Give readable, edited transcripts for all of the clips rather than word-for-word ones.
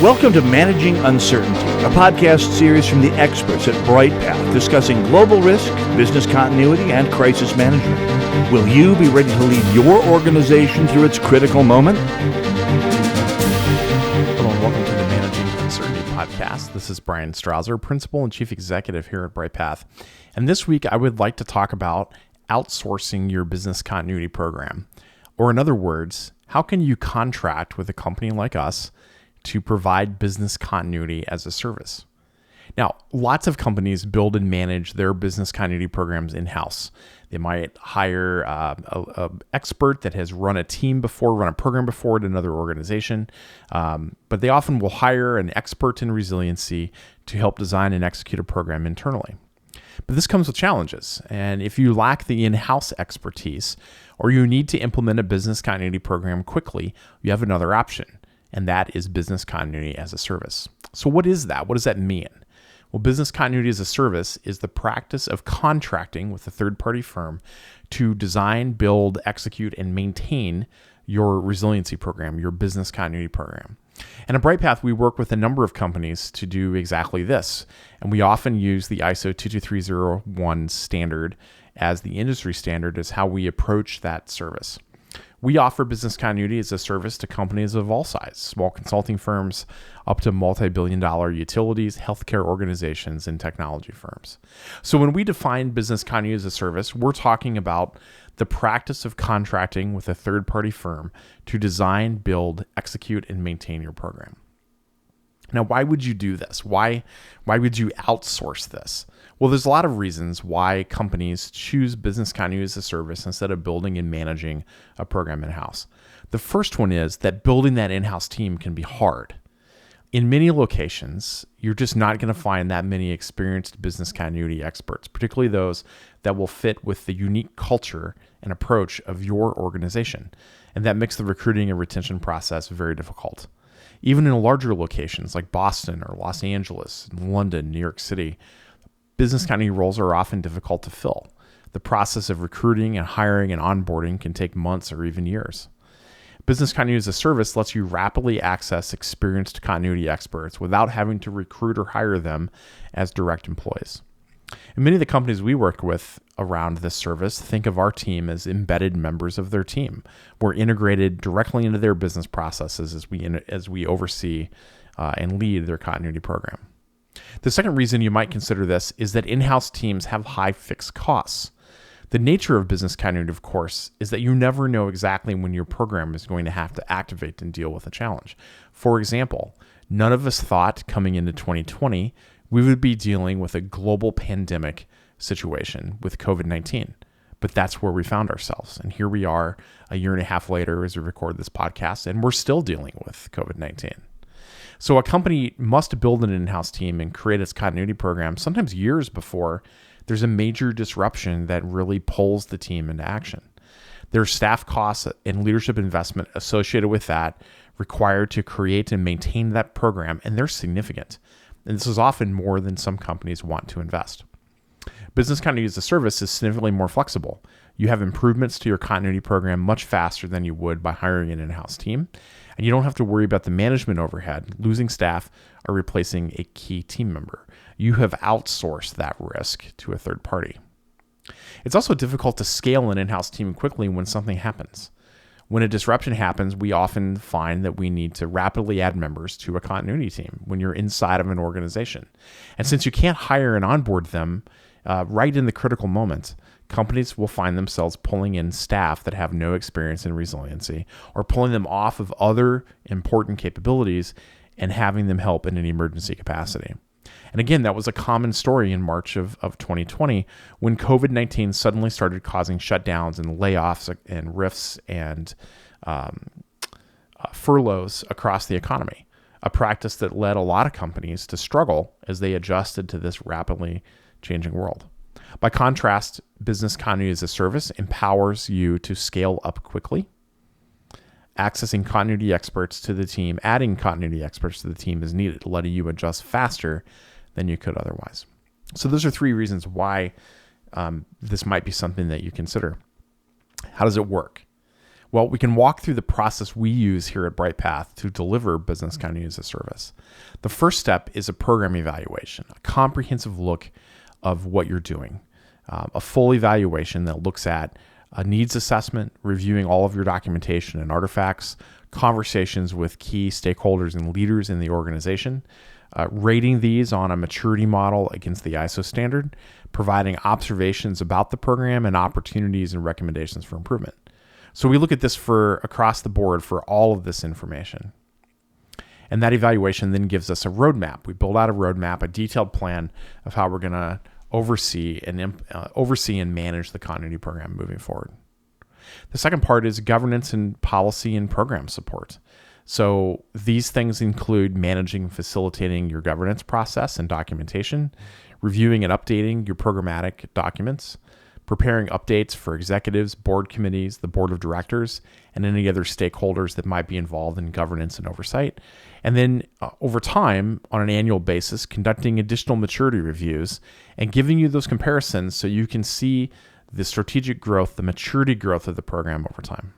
Welcome to Managing Uncertainty, a podcast series from the experts at Bryghtpath discussing global risk, business continuity, and crisis management. Will you be ready to lead your organization through its critical moment? Hello and welcome to the Managing Uncertainty podcast. This is Bryan Strawser, Principal and Chief Executive here at Bryghtpath. And this week I would like to talk about outsourcing your business continuity program. Or in other words, how can you contract with a company like us to provide business continuity as a service? Now, lots of companies build and manage their business continuity programs in-house. They might hire an expert that has run a program before at another organization, but they often will hire an expert in resiliency to help design and execute a program internally. But this comes with challenges, and if you lack the in-house expertise or you need to implement a business continuity program quickly, you have another option, and that is business continuity as a service. So what is that? What does that mean? Well, business continuity as a service is the practice of contracting with a third-party firm to design, build, execute, and maintain your resiliency program, your business continuity program. And at Bryghtpath, we work with a number of companies to do exactly this. And we often use the ISO 22301 standard as the industry standard as how we approach that service. We offer business continuity as a service to companies of all sizes, small consulting firms up to multi-billion-dollar utilities, healthcare organizations, and technology firms. So when we define business continuity as a service, we're talking about the practice of contracting with a third-party firm to design, build, execute, and maintain your program. Now, why would you do this? Why would you outsource this? Well, there's a lot of reasons why companies choose business continuity as a service instead of building and managing a program in-house. The first one is that building that in-house team can be hard. In many locations, you're just not going to find that many experienced business continuity experts, particularly those that will fit with the unique culture and approach of your organization. And that makes the recruiting and retention process very difficult. Even in larger locations like Boston or Los Angeles, London, New York City, business continuity roles are often difficult to fill. The process of recruiting and hiring and onboarding can take months or even years. Business continuity as a service lets you rapidly access experienced continuity experts without having to recruit or hire them as direct employees. And many of the companies we work with around this service think of our team as embedded members of their team. We're integrated directly into their business processes as we oversee and lead their continuity program. The second reason you might consider this is that in-house teams have high fixed costs. The nature of business continuity, of course, is that you never know exactly when your program is going to have to activate and deal with a challenge. For example, none of us thought coming into 2020 we would be dealing with a global pandemic situation with COVID-19. But that's where we found ourselves. And here we are a year and a half later as we record this podcast, and we're still dealing with COVID-19. So a company must build an in-house team and create its continuity program sometimes years before there's a major disruption that really pulls the team into action. There are staff costs and leadership investment associated with that required to create and maintain that program, and they're significant. And this is often more than some companies want to invest. Business continuity as a service is significantly more flexible. You have improvements to your continuity program much faster than you would by hiring an in-house team. And you don't have to worry about the management overhead, losing staff, or replacing a key team member. You have outsourced that risk to a third party. It's also difficult to scale an in-house team quickly when something happens. When a disruption happens, we often find that we need to rapidly add members to a continuity team when you're inside of an organization. And since you can't hire and onboard them right in the critical moment, companies will find themselves pulling in staff that have no experience in resiliency or pulling them off of other important capabilities and having them help in an emergency capacity. And again, that was a common story in March of 2020 when COVID-19 suddenly started causing shutdowns and layoffs and rifts and furloughs across the economy, a practice that led a lot of companies to struggle as they adjusted to this rapidly changing world. By contrast, business continuity as a service empowers you to scale up quickly. Accessing continuity experts to the team, adding continuity experts to the team is needed, letting you adjust faster than you could otherwise. So those are three reasons why this might be something that you consider. How does it work? Well, we can walk through the process we use here at Bryghtpath to deliver business continuity as a service. The first step is a program evaluation, a comprehensive look of what you're doing, a full evaluation that looks at a needs assessment, reviewing all of your documentation and artifacts, conversations with key stakeholders and leaders in the organization, rating these on a maturity model against the ISO standard, providing observations about the program and opportunities and recommendations for improvement. So we look at this for across the board for all of this information. And that evaluation then gives us a roadmap. We build out a roadmap, a detailed plan of how we're going to oversee and manage the continuity program moving forward. The second part is governance and policy and program support. So these things include managing and facilitating your governance process and documentation, reviewing and updating your programmatic documents, preparing updates for executives, board committees, the board of directors, and any other stakeholders that might be involved in governance and oversight. And then over time, on an annual basis, conducting additional maturity reviews and giving you those comparisons so you can see the strategic growth, the maturity growth of the program over time.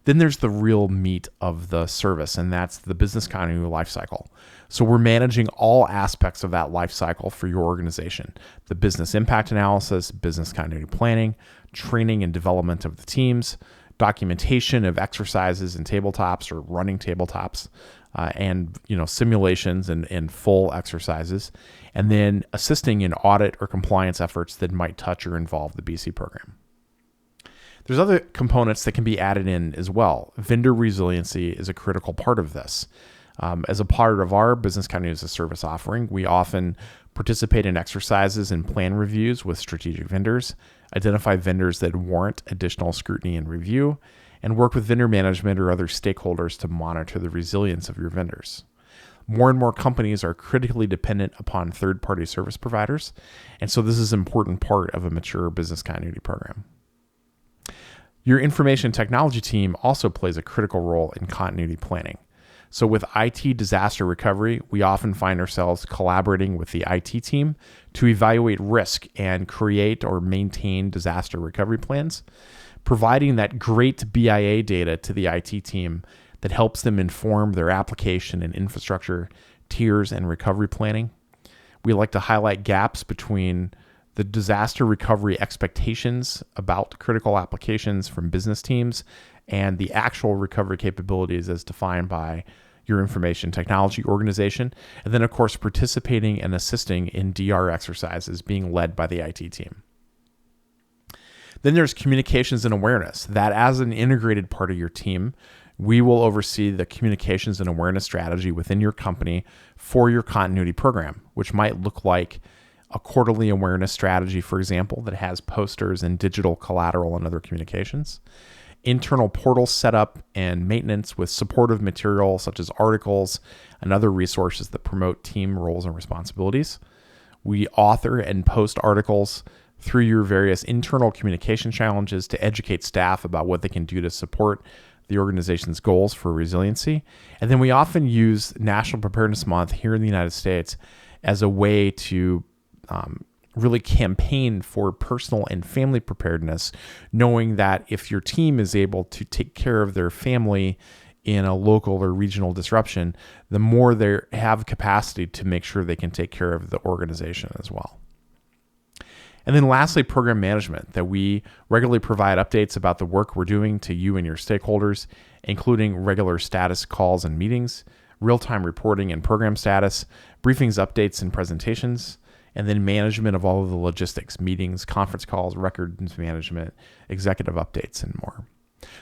Then there's the real meat of the service, and that's the business continuity lifecycle. So we're managing all aspects of that lifecycle for your organization: the business impact analysis, business continuity planning, training and development of the teams, documentation of exercises and tabletops or running tabletops, and simulations and full exercises, and then assisting in audit or compliance efforts that might touch or involve the BC program. There's other components that can be added in as well. Vendor resiliency is a critical part of this. As a part of our business continuity as a service offering, we often participate in exercises and plan reviews with strategic vendors, identify vendors that warrant additional scrutiny and review, and work with vendor management or other stakeholders to monitor the resilience of your vendors. More and more companies are critically dependent upon third-party service providers, and so this is an important part of a mature business continuity program. Your information technology team also plays a critical role in continuity planning. So with IT disaster recovery, we often find ourselves collaborating with the IT team to evaluate risk and create or maintain disaster recovery plans, providing that great BIA data to the IT team that helps them inform their application and infrastructure tiers and recovery planning. We like to highlight gaps between the disaster recovery expectations about critical applications from business teams and the actual recovery capabilities as defined by your information technology organization. And then, of course, participating and assisting in DR exercises being led by the IT team. Then there's communications and awareness, that as an integrated part of your team, we will oversee the communications and awareness strategy within your company for your continuity program, which might look like a quarterly awareness strategy, for example, that has posters and digital collateral and other communications, internal portal setup and maintenance with supportive material such as articles and other resources that promote team roles and responsibilities. We author and post articles through your various internal communication challenges to educate staff about what they can do to support the organization's goals for resiliency. And then we often use National Preparedness Month here in the United States as a way to really campaign for personal and family preparedness, knowing that if your team is able to take care of their family in a local or regional disruption, the more they have capacity to make sure they can take care of the organization as well. And then lastly, program management, that we regularly provide updates about the work we're doing to you and your stakeholders, including regular status calls and meetings, real-time reporting and program status, briefings, updates, and presentations, and then management of all of the logistics, meetings, conference calls, records management, executive updates, and more.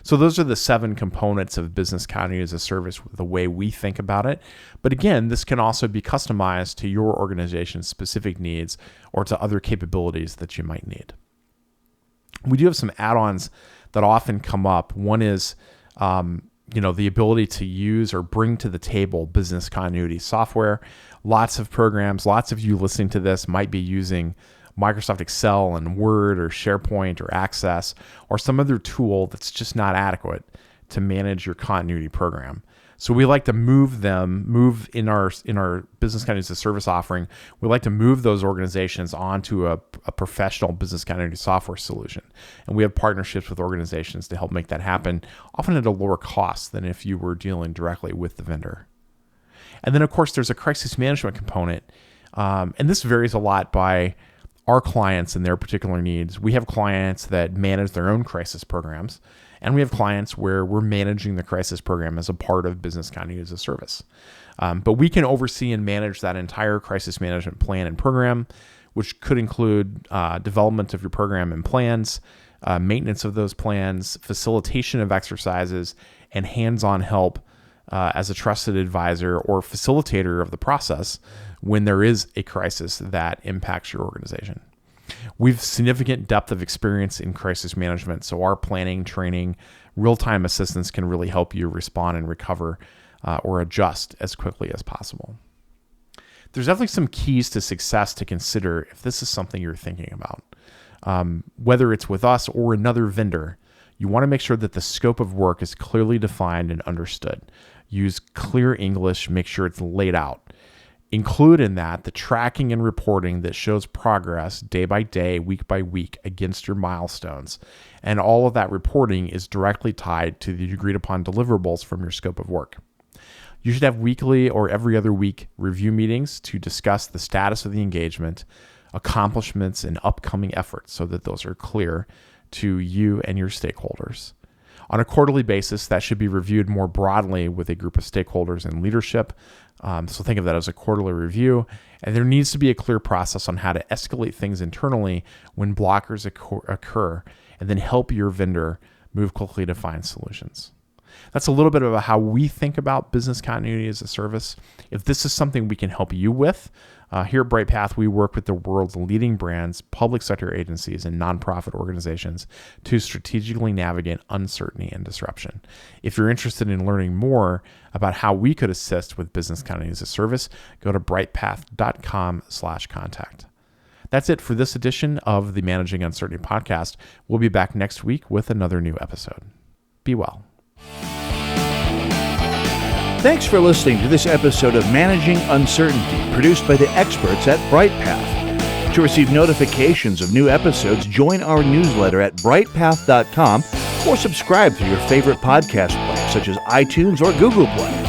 So those are the 7 components of business continuity as a service, the way we think about it. But again, this can also be customized to your organization's specific needs or to other capabilities that you might need. We do have some add-ons that often come up. One is the ability to use or bring to the table business continuity software. Lots of programs, lots of you listening to this might be using Microsoft Excel and Word or SharePoint or Access or some other tool that's just not adequate to manage your continuity program. So we like to move in our business continuity as a service offering. We like to move those organizations onto a professional business continuity software solution. And we have partnerships with organizations to help make that happen, often at a lower cost than if you were dealing directly with the vendor. And then, of course, there's a crisis management component. And this varies a lot by our clients and their particular needs. We have clients that manage their own crisis programs, and we have clients where we're managing the crisis program as a part of business continuity as a service. But we can oversee and manage that entire crisis management plan and program, which could include development of your program and plans, maintenance of those plans, facilitation of exercises, and hands-on help as a trusted advisor or facilitator of the process when there is a crisis that impacts your organization. We've significant depth of experience in crisis management, so our planning, training, real-time assistance can really help you respond and recover or adjust as quickly as possible. There's definitely some keys to success to consider if this is something you're thinking about. Whether it's with us or another vendor, you want to make sure that the scope of work is clearly defined and understood. Use clear English, make sure it's laid out. Include in that the tracking and reporting that shows progress day by day, week by week against your milestones. And all of that reporting is directly tied to the agreed upon deliverables from your scope of work. You should have weekly or every other week review meetings to discuss the status of the engagement, accomplishments, and upcoming efforts so that those are clear to you and your stakeholders. On a quarterly basis, that should be reviewed more broadly with a group of stakeholders and leadership. So think of that as a quarterly review. And there needs to be a clear process on how to escalate things internally when blockers occur, and then help your vendor move quickly to find solutions. That's a little bit about how we think about business continuity as a service. If this is something we can help you with, here at Bryghtpath, we work with the world's leading brands, public sector agencies, and nonprofit organizations to strategically navigate uncertainty and disruption. If you're interested in learning more about how we could assist with business continuity as a service, go to bryghtpath.com/contact. That's it for this edition of the Managing Uncertainty podcast. We'll be back next week with another new episode. Be well. Thanks for listening to this episode of Managing Uncertainty, produced by the experts at Bryghtpath. To receive notifications of new episodes, join our newsletter at bryghtpath.com or subscribe through your favorite podcast player, such as iTunes or Google Play.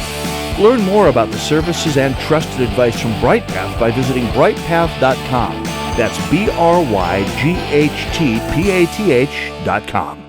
Learn more about the services and trusted advice from Bryghtpath by visiting bryghtpath.com. That's BRYGHTPATH.com.